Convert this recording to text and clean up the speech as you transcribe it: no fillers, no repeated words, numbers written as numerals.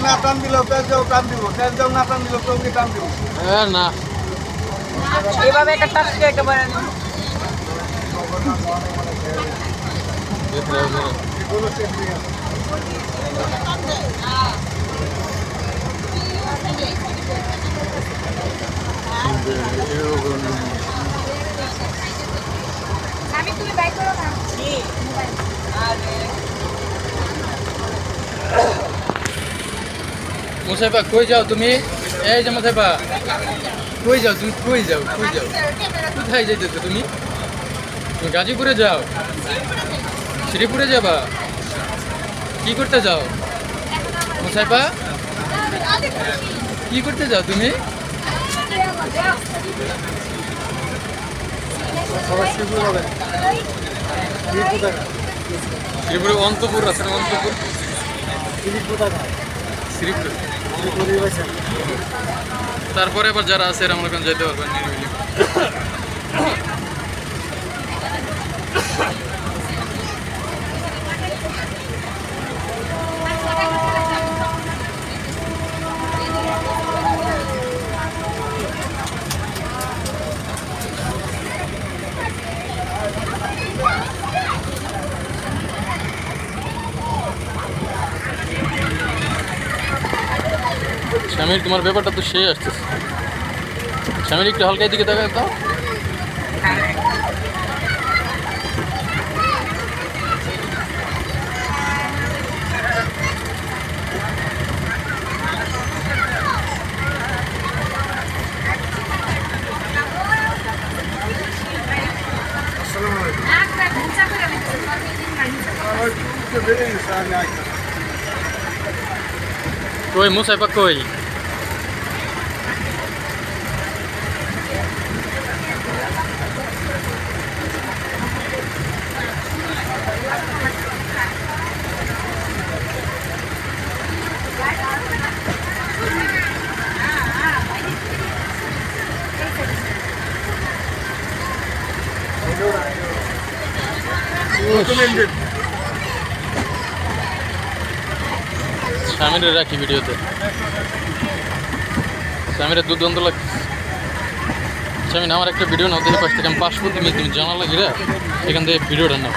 না টান দিলেও তেল টান দিব, তেল দেও না টান দিলেও তোকে টান দিব। না এইভাবে একটা টাস্কে একেবারে আমি তুমি বাই করো না মুসাইফা কই যাও তুমি? এই যে মুসাইফা কই যাও তুমি? কই যাও কোথায় যাইতেছো তুমি? তুমি গাজীপুরে যাও? শ্রীপুরে যাবা? কি করতে যাও মুসাইফা? কি করতে যাও তুমি? শ্রীপুরে অন্তপুর আছে না? অন্তপুর শ্রীপুর। তারপরে এবার যারা আছে এরা মনে করেন যেতে পারবেন নিরিবিলি। শামির তোমার ব্যাপারটা তো সেই আসতেছে। শামির একটু হালকা দিকে দেখা দাও। কই মুসাইফা কই? স্বামীরে রাখি ভিডিওতে। স্বামীরে দুর্দ্বন্দ্ব লাগছে। স্বামী আমার একটা ভিডিও নাও, দেখে পাশ থেকে আমি পাসপোর্ট তুমি জানা লাগিরা এখান থেকে ভিডিওটা নাও।